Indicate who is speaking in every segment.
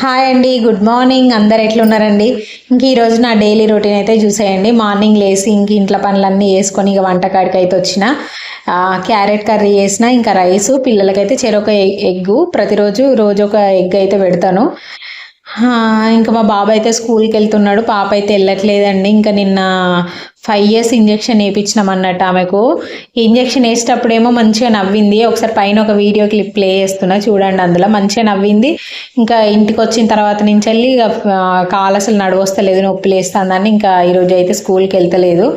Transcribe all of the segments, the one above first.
Speaker 1: Hi అండి, good morning. అందరు ఎట్లున్నారండి? ఇంక ఈరోజు నా డైలీ రొటీన్ అయితే చూసేయండి. మార్నింగ్ లేసి ఇంక ఇంట్లో పనులన్నీ వేసుకొని ఇక వంటకాడికి అయితే వచ్చిన. క్యారెట్ కర్రీ చేసిన, ఇంకా రైసు, పిల్లలకైతే చెరొక ఎగ్గు, ప్రతిరోజు రోజు ఒక ఎగ్ అయితే పెడతాను. ఇంకా మా బాబాయ్ అయితే స్కూల్కి వెళ్తున్నాడు, పాప అయితే వెళ్ళట్లేదండి. ఇంకా నిన్న 5 years ఇంజెక్షన్ వేయించినాం అన్నట్టు. ఆమెకు ఇంజెక్షన్ వేసేటప్పుడేమో మంచిగా నవ్వింది. ఒకసారి పైన ఒక వీడియో క్లిప్ ప్లే చేస్తున్నా చూడండి, అందులో మంచిగా నవ్వింది. ఇంకా ఇంటికి వచ్చిన తర్వాత నుంచి వెళ్ళి ఇక కాలు అసలు నడవస్తలేదు, నొప్పి లేస్తుందని ఇంకా ఈరోజు అయితే స్కూల్కి వెళ్తలేదు.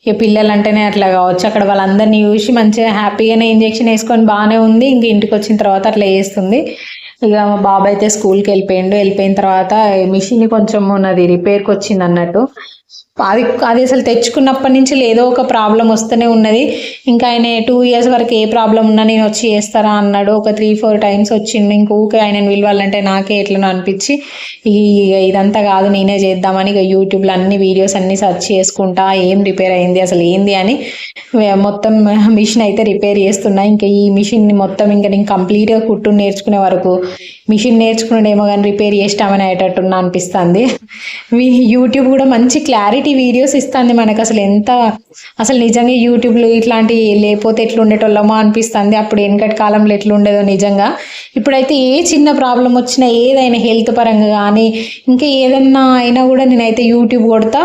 Speaker 1: ఇక పిల్లలు అంటేనే అట్లా కావచ్చు, అక్కడ వాళ్ళందరినీ చూసి మంచిగా హ్యాపీగానే ఇంజెక్షన్ వేసుకొని బాగానే ఉంది. ఇంక ఇంటికి వచ్చిన తర్వాత అట్లా చేస్తుంది. ఇక మా బాబాయ్ అయితే స్కూల్కి వెళ్ళిపోయిన తర్వాత మిషన్ కొంచెం ఉన్నది రిపేర్కి వచ్చింది అన్నట్టు. అది అది అసలు తెచ్చుకున్నప్పటి నుంచి ఏదో ఒక ప్రాబ్లం వస్తూనే ఉన్నది. ఇంకా ఆయన 2 years వరకు ఏ ప్రాబ్లం ఉన్నా నేను వచ్చి చేస్తారా అన్నాడు. ఒక 3-4 times వచ్చిండు. ఇంక ఊకే ఆయనను పిలవాలంటే నాకే ఎట్లనో అనిపించి ఇదంతా కాదు నేనే చేద్దామని ఇక యూట్యూబ్లో అన్ని వీడియోస్ అన్ని సెర్చ్ చేసుకుంటా ఏం రిపేర్ అయింది అసలు ఏంది అని మొత్తం మిషన్ అయితే రిపేర్ చేస్తున్నా. ఇంకా ఈ మిషన్ని మొత్తం ఇంకా నేను కంప్లీట్గా కుట్టు నేర్చుకునే వరకు మిషన్ నేర్చుకున్నాడేమో కానీ రిపేర్ చేస్తామని అయ్యేటట్టున్నా అనిపిస్తుంది. యూట్యూబ్ కూడా మంచి క్లారిటీ వీడియోస్ ఇస్తుంది మనకు. అసలు నిజంగా యూట్యూబ్లో ఇట్లాంటి లేకపోతే ఎట్లుండేటోళ్ళమో అనిపిస్తుంది. అప్పుడు వెనకటి కాలంలో ఎట్లుండేదో నిజంగా. ఇప్పుడైతే ఏ చిన్న ప్రాబ్లం వచ్చినా, ఏదైనా హెల్త్ పరంగా కానీ ఇంకా ఏదన్నా అయినా కూడా నేనైతే యూట్యూబ్ కొడతా,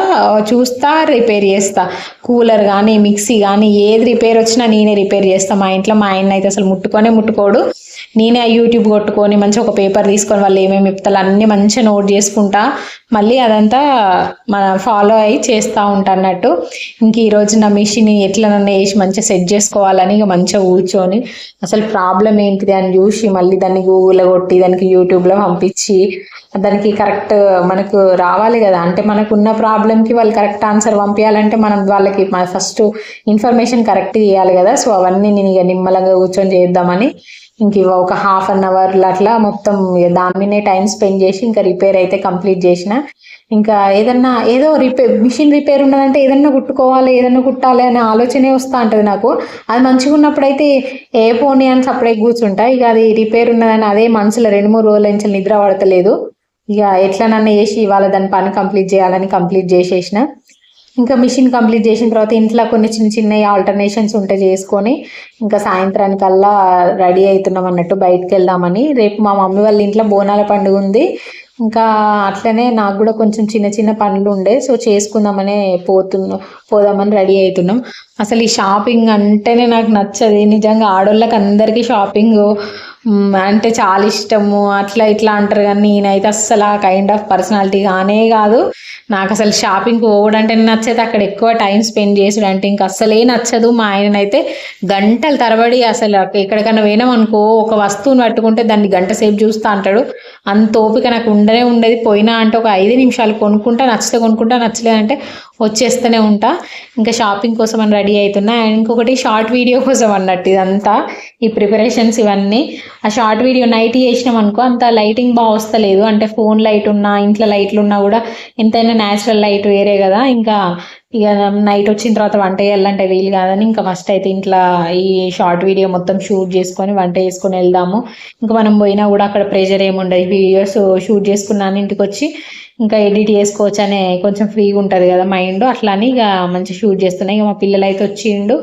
Speaker 1: చూస్తా, రిపేర్ చేస్తా. కూలర్ కానీ మిక్సీ కానీ ఏది రిపేర్ వచ్చినా నేనే రిపేర్ చేస్తాను. మా ఇంట్లో మా ఆయన అయితే అసలు ముట్టుకోడు. నేనే ఆ యూట్యూబ్ కొట్టుకొని మంచిగా ఒక పేపర్ తీసుకొని వాళ్ళు ఏమేమి చెప్తారు అన్నీ మంచిగా నోట్ చేసుకుంటా, మళ్ళీ అదంతా మన ఫాలో అయ్యి చేస్తూ ఉంటా అన్నట్టు. ఇంక ఈరోజు నా మిషన్ ఎట్లనన్నా వేసి మంచిగా సెట్ చేసుకోవాలని ఇక మంచిగా కూర్చొని అసలు ప్రాబ్లం ఏంటిది అని చూసి మళ్ళీ దాన్ని గూగుల్లో కొట్టి దానికి యూట్యూబ్లో పంపించి దానికి కరెక్ట్ మనకు రావాలి కదా. అంటే మనకున్న ప్రాబ్లంకి వాళ్ళు కరెక్ట్ ఆన్సర్ పంపించాలంటే మనం వాళ్ళకి ఫస్ట్ ఇన్ఫర్మేషన్ కరెక్ట్ ఇవ్వాలి కదా. సో అవన్నీ నేను ఇక నిమ్మలంగా కూర్చొని చేద్దామని ఇంక ఒక 1/2 hour అట్లా మొత్తం దాని మీదే టైం స్పెండ్ చేసి ఇంకా రిపేర్ అయితే కంప్లీట్ చేసిన. ఇంకా ఏదో మిషన్ రిపేర్ ఉన్నదంటే ఏదన్నా కుట్టుకోవాలి, ఏదన్నా కుట్టాలి అనే ఆలోచనే వస్తూ ఉంటుంది నాకు. అది మంచిగా ఉన్నప్పుడైతే ఏ పోనీ అని సపరేట్ కూర్చుంటా. ఇక అది రిపేర్ ఉన్నదని అదే మనసులో 2-3 రోజుల నుంచి నిద్ర పడతలేదు. ఇక ఎట్లనన్నా వేసి ఇవాళ దాని పని కంప్లీట్ చేయాలని కంప్లీట్ చేసేసిన. ఇంకా మిషన్ కంప్లీట్ చేసిన తర్వాత ఇంట్లో కొన్ని చిన్న ఆల్టర్నేషన్స్ ఉంటే చేసుకొని ఇంకా సాయంత్రానికల్లా రెడీ అవుతున్నాం అన్నట్టు బయటకు వెళ్దామని. రేపు మా మమ్మీ వాళ్ళ ఇంట్లో బోనాల పండుగ ఉంది. ఇంకా అట్లనే నాకు కూడా కొంచెం చిన్న పనులు ఉండే, సో చేసుకుందామనే పోదామని రెడీ అవుతున్నాం. అసలు ఈ షాపింగ్ అంటేనే నాకు నచ్చదు నిజంగా. ఆడోళ్ళకి అందరికీ షాపింగ్ అంటే చాలా ఇష్టము, అట్లా ఇట్లా అంటారు. కానీ నేనైతే అస్సలు ఆ కైండ్ ఆఫ్ పర్సనాలిటీ కానే కాదు. నాకు అసలు షాపింగ్కి పోవడం అంటే నచ్చదు, అక్కడ ఎక్కువ టైం స్పెండ్ చేసుడు అంటే ఇంకా అస్సలే నచ్చదు. మా ఆయననైతే గంటల తరబడి అసలు ఎక్కడికైనా పోయినామనుకో ఒక వస్తువుని పట్టుకుంటే దాన్ని గంట సేపు చూస్తూ అంటాడు. అంత ఓపిక నాకు ఉండేది. పోయినా అంటే ఒక 5 నిమిషాలు కొనుక్కుంటా, నచ్చితే కొనుక్కుంటా, నచ్చలేదంటే వచ్చేస్తూనే ఉంటా. ఇంకా షాపింగ్ కోసం అని రెడీ అవుతున్నా. అండ్ ఇంకొకటి షార్ట్ వీడియో కోసం అన్నట్టు ఇదంతా ఈ ప్రిపరేషన్స్ ఇవన్నీ. ఆ షార్ట్ వీడియో నైట్ చేసినాం అనుకో అంత లైటింగ్ బాగా వస్తలేదు. అంటే ఫోన్ లైట్ ఉన్నా ఇంట్లో లైట్లు ఉన్నా కూడా ఎంతైనా న్యాచురల్ లైట్ వేరే కదా. ఇంకా ఇక నైట్ వచ్చిన తర్వాత వంట చేయాలంటే వీలు కాదని ఇంకా ఫస్ట్ అయితే ఇంట్లో ఈ షార్ట్ వీడియో మొత్తం షూట్ చేసుకొని వంట చేసుకొని వెళ్దాము. ఇంకా మనం పోయినా కూడా అక్కడ ప్రెషర్ ఏముండదు, వీడియోస్ షూట్ చేసుకున్నాను ఇంటికి వచ్చి ఇంకా ఎడిట్ చేసుకోవచ్చు అనే కొంచెం ఫ్రీగా ఉంటుంది కదా మైండ్. అట్లా అని ఇక మంచిగా షూట్ చేస్తున్నాయి. ఇక మా పిల్లలు అయితే వచ్చిండు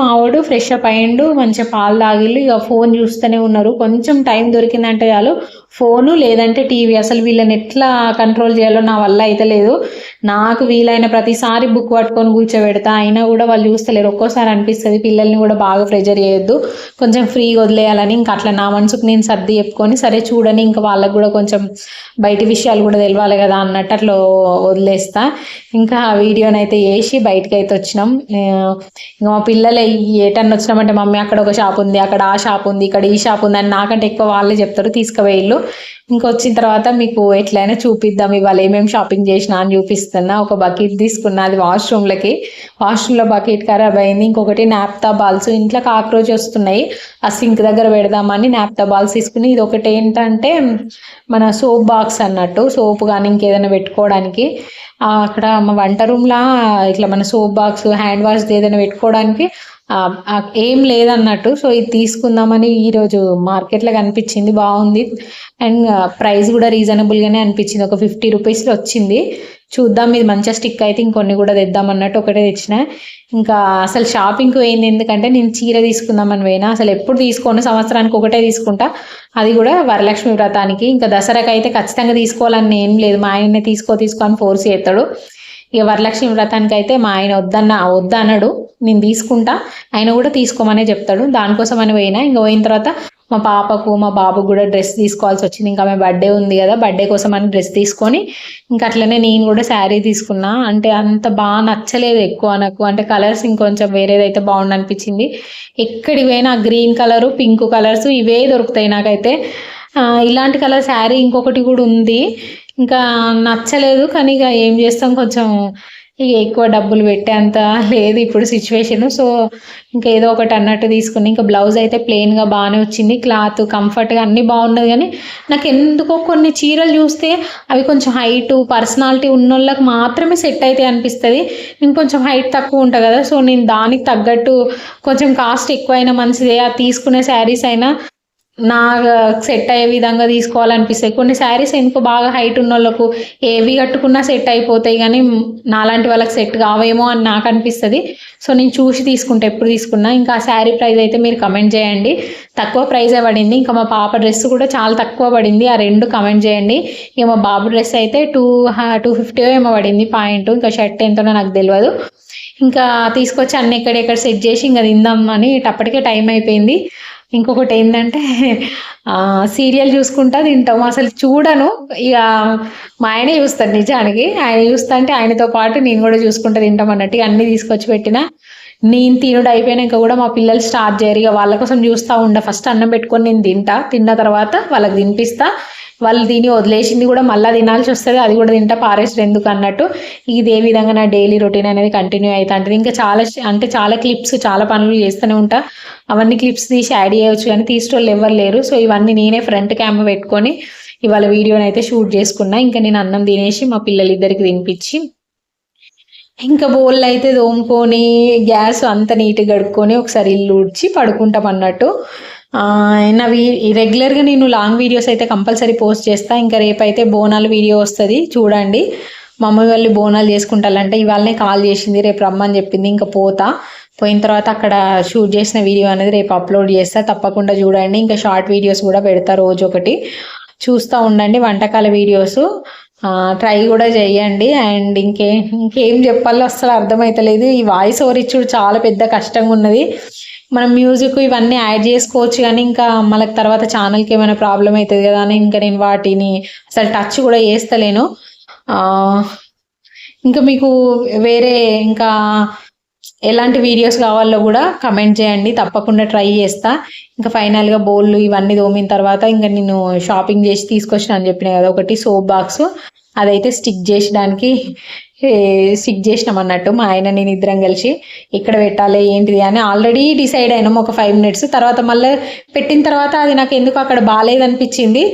Speaker 1: మావాడు ఫ్రెష్ అప్ అయ్యిండు, మంచిగా పాలు తాగిళ్ళు. ఇక ఫోన్ చూస్తూనే ఉన్నారు. కొంచెం టైం దొరికిందంటే చాలు ఫోను లేదంటే టీవీ. అసలు వీళ్ళని ఎట్లా కంట్రోల్ చేయాలో నా వల్ల అయితే లేదు. నాకు వీలైన ప్రతిసారి బుక్ పట్టుకొని కూర్చోబెడతా, అయినా కూడా వాళ్ళు చూస్తలేరు. ఒక్కోసారి అనిపిస్తుంది పిల్లల్ని కూడా బాగా ప్రెజర్ చేయొద్దు, కొంచెం ఫ్రీగా వదిలేయాలని. ఇంకా అట్లా నా మనసుకు నేను సర్ది చెప్పుకొని సరే చూడని ఇంకా వాళ్ళకు కూడా కొంచెం బయట విషయాలు కూడా తెలియాలి కదా అన్నట్టు అట్లా వదిలేస్తా. ఇంకా ఆ వీడియోనైతే వేసి బయటకు అయితే వచ్చినాం. ఇంకా మా పిల్లలు ఏటన్నా వచ్చినామంటే మమ్మీ అక్కడ ఒక షాప్ ఉంది, అక్కడ ఆ షాప్ ఉంది, ఇక్కడ ఈ షాప్ ఉంది అని నాకంటే ఎక్కువ వాళ్ళే చెప్తారు. తీసుకుపోయిళ్ళు. ఇంకొచ్చిన తర్వాత మీకు ఎట్లయినా చూపిద్దాం ఇవాళ ఏమేమి షాపింగ్ చేసినా అని చూపిస్తున్నా. ఒక బకెట్ తీసుకున్నా, అది వాష్రూమ్లో బకెట్ ఖరాబ్ అయింది. ఇంకొకటి నాప్తా బాల్స్, ఇంట్లో కాక్రోచ్ వస్తున్నాయి, ఆ సింక్ దగ్గర పెడదామని నాప్తా బాల్స్ తీసుకుని. ఇది ఒకటి ఏంటంటే మన సోప్ బాక్స్ అన్నట్టు, సోపు కానీ ఇంకేదైనా పెట్టుకోవడానికి. అక్కడ మా వంట రూమ్లా ఇట్లా మన సోప్ బాక్స్ హ్యాండ్ వాష్ ఏదైనా పెట్టుకోవడానికి ఏం లేదన్నట్టు. సో ఇది తీసుకుందామని ఈరోజు మార్కెట్లో కనిపించింది, బాగుంది. అండ్ ప్రైస్ కూడా రీజనబుల్గానే అనిపించింది, ఒక 50 రూపీస్లో వచ్చింది. చూద్దాం, ఇది మంచిగా స్టిక్ అయితే ఇంకొన్ని కూడా తెద్దాం అన్నట్టు ఒకటే తెచ్చిన. ఇంకా అసలు షాపింగ్కి పోయింది ఎందుకంటే నేను చీర తీసుకుందామని పోయినా. అసలు ఎప్పుడు తీసుకోను, సంవత్సరానికి ఒకటే తీసుకుంటా, అది కూడా వరలక్ష్మి వ్రతానికి. ఇంకా దసరాకి అయితే ఖచ్చితంగా తీసుకోవాలని ఏం లేదు, మా ఆయన్నే తీసుకో అని ఫోర్స్ చేస్తాడు. ఇక వరలక్ష్మి వ్రతానికి అయితే మా ఆయన వద్దన్నాడు, నేను తీసుకుంటా, ఆయన కూడా తీసుకోమనే చెప్తాడు. దానికోసం అని పోయినా. ఇంకా పోయిన తర్వాత మా పాపకు మా బాబుకు కూడా డ్రెస్ తీసుకోవాల్సి వచ్చింది. ఇంకా ఆమె బర్త్డే ఉంది కదా, బర్త్డే కోసం అని డ్రెస్ తీసుకొని ఇంకా అట్లనే నేను కూడా శారీ తీసుకున్నా. అంటే అంత బాగా నచ్చలేదు ఎక్కువ నాకు, అంటే కలర్స్ ఇంకొంచెం వేరేదైతే బాగుండు అనిపించింది. ఎక్కడికి పోయినా గ్రీన్ కలరు, పింక్ కలర్స్ ఇవే దొరుకుతాయి నాకైతే. ఇలాంటి కలర్ శారీ ఇంకొకటి కూడా ఉంది, ఇంకా నచ్చలేదు. కానీ ఇక ఏం చేస్తాం, కొంచెం ఇక ఎక్కువ డబ్బులు పెట్టేంత లేదు ఇప్పుడు సిచ్యువేషన్. సో ఇంకా ఏదో ఒకటి అన్నట్టు తీసుకుని, ఇంకా బ్లౌజ్ అయితే ప్లెయిన్గా బాగానే వచ్చింది, క్లాత్ కంఫర్ట్గా అన్నీ బాగున్నది. కానీ నాకు ఎందుకో కొన్ని చీరలు చూస్తే అవి కొంచెం హైటు పర్సనాలిటీ ఉన్న వాళ్ళకి మాత్రమే సెట్ అయితే అనిపిస్తుంది. నేను కొంచెం హైట్ తక్కువ ఉంటా కదా, సో నేను దానికి తగ్గట్టు కొంచెం కాస్ట్ ఎక్కువైనా మంచిదే, అది తీసుకునే శారీస్ అయినా నా సెట్ అయ్యే విధంగా తీసుకోవాలనిపిస్తాయి. కొన్ని శారీస్ ఎందుకు బాగా హైట్ ఉన్న వాళ్ళకు ఏవి కట్టుకున్నా సెట్ అయిపోతాయి, కానీ నాలాంటి వాళ్ళకి సెట్ కావేమో అని నాకు అనిపిస్తుంది. సో నేను చూసి తీసుకుంటా ఎప్పుడు తీసుకున్నా. ఇంకా ఆ శారీ ప్రైస్ అయితే మీరు కమెంట్ చేయండి, తక్కువ ప్రైజే పడింది. ఇంకా మా పాప డ్రెస్ కూడా చాలా తక్కువ పడింది, ఆ రెండు కమెంట్ చేయండి. ఇక మా బాబు డ్రెస్ అయితే 250 ఏమో పడింది పాయింట్, ఇంకా షర్ట్ ఎంతనో నాకు తెలియదు. ఇంకా తీసుకొచ్చి అన్ని ఎక్కడెక్కడ సెట్ చేసి ఇంకా తిందామని అప్పటికే టైం అయిపోయింది. ఇంకొకటి ఏంటంటే సీరియల్ చూసుకుంటా తింటాం, అసలు చూడను. ఇక మా ఆయనే చూస్తాడు, నిజానికి ఆయన చూస్తా అంటే ఆయనతో పాటు నేను కూడా చూసుకుంటా తింటాం అన్నట్టు అన్నీ తీసుకొచ్చి పెట్టిన. నేను తినుడు అయిపోయినాక కూడా మా పిల్లలు స్టార్ట్ చేయరు, ఇక వాళ్ళ కోసం చూస్తూ ఫస్ట్ అన్నం పెట్టుకొని నేను తిన్న తర్వాత వాళ్ళకి తినిపిస్తా. వాళ్ళు తిని వదిలేసింది కూడా మళ్ళీ తినాల్సి వస్తుంది, అది కూడా తింటా, పారేస్తారు ఎందుకు అన్నట్టు. ఇదే విధంగా నా డైలీ రొటీన్ అనేది కంటిన్యూ అవుతా ఉంటుంది. ఇంకా చాలా క్లిప్స్, చాలా పనులు చేస్తూనే ఉంటా. అవన్నీ క్లిప్స్ తీసి యాడ్ చేయవచ్చు, కానీ తీసేటోళ్ళు ఎవరు లేరు. సో ఇవన్నీ నేనే ఫ్రంట్ కెమెరా పెట్టుకొని ఇవాళ వీడియోని అయితే షూట్ చేసుకున్నా. ఇంకా నేను అన్నం తినేసి మా పిల్లలిద్దరికి తినిపించి ఇంకా బోళ్ళు అయితే తోముకొని గ్యాస్ అంత నీట్గా కడుక్కొని ఒకసారి ఇల్లు ఊడ్చి పడుకుంటాం అన్నట్టు. నవి రెగ్యులర్గా నేను లాంగ్ వీడియోస్ అయితే కంపల్సరీ పోస్ట్ చేస్తా. ఇంకా రేపైతే బోనాల వీడియో వస్తుంది, చూడండి. మా మమ్మీ వాళ్ళు బోనాలు చేసుకుంటారంటే ఇవాళనే కాల్ చేసింది, రేపు రమ్మని చెప్పింది. ఇంకా పోయిన తర్వాత అక్కడ షూట్ చేసిన వీడియో అనేది రేపు అప్లోడ్ చేస్తా, తప్పకుండా చూడండి. ఇంకా షార్ట్ వీడియోస్ కూడా పెడతా, రోజు ఒకటి చూస్తూ ఉండండి. వంటకాల వీడియోస్ ట్రై కూడా చేయండి. అండ్ ఇంకేం చెప్పాలో అస్సలు అర్థమవుతలేదు, ఈ వాయిస్ ఓవర్ ఇచ్చుడు చాలా పెద్ద కష్టంగా ఉన్నది. మనం మ్యూజిక్ ఇవన్నీ యాడ్ చేసుకోవచ్చు, కానీ ఇంకా మనకు తర్వాత ఛానల్కి ఏమైనా ప్రాబ్లం అవుతుంది కదా అని ఇంకా నేను వాటిని అసలు టచ్ కూడా చేస్తలేను. ఇంకా మీకు వేరే ఇంకా ఎలాంటి వీడియోస్ కావాలో కూడా కమెంట్ చేయండి, తప్పకుండా ట్రై చేస్తా. ఇంకా ఫైనల్గా బౌళ్ళు ఇవన్నీ తోమిన తర్వాత ఇంకా నేను షాపింగ్ చేసి తీసుకొచ్చిన అని చెప్పిన కదా, ఒకటి సోప్ బాక్స్, అదైతే స్టిక్ చేసినాం అన్నట్టు. మా ఆయన నేను ఇద్దరం కలిసి ఇక్కడ పెట్టాలి ఏంటిది అని ఆల్రెడీ డిసైడ్ అయినాం ఒక 5 minutes తర్వాత. మళ్ళీ పెట్టిన తర్వాత అది నాకు ఎందుకు అక్కడ బాగాలేదనిపించింది,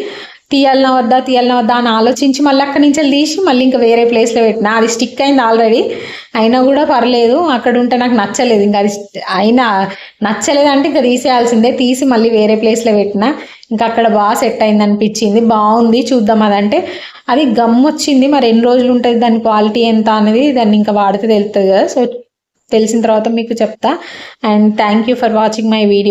Speaker 1: తీయాలనా వద్దా అని ఆలోచించి మళ్ళీ అక్కడి నుంచి తీసి మళ్ళీ ఇంకా వేరే ప్లేస్లో పెట్టినా. అది స్టిక్ అయింది ఆల్రెడీ, అయినా కూడా పర్లేదు, అక్కడ ఉంటే నాకు నచ్చలేదు. ఇంకా అది అయినా నచ్చలేదు అంటే ఇంకా తీసేయాల్సిందే, తీసి మళ్ళీ వేరే ప్లేస్లో పెట్టినా. ఇంకా అక్కడ బాగా సెట్ అయింది అనిపించింది, బాగుంది. చూద్దాం అదంటే అది గమ్ వచ్చింది, మరి ఎన్ని రోజులు ఉంటుంది, దాని క్వాలిటీ ఎంత అనేది దాన్ని ఇంకా వాడితే తెలుస్తుంది కదా. సో తెలిసిన తర్వాత మీకు చెప్తా. And thank you for watching my video.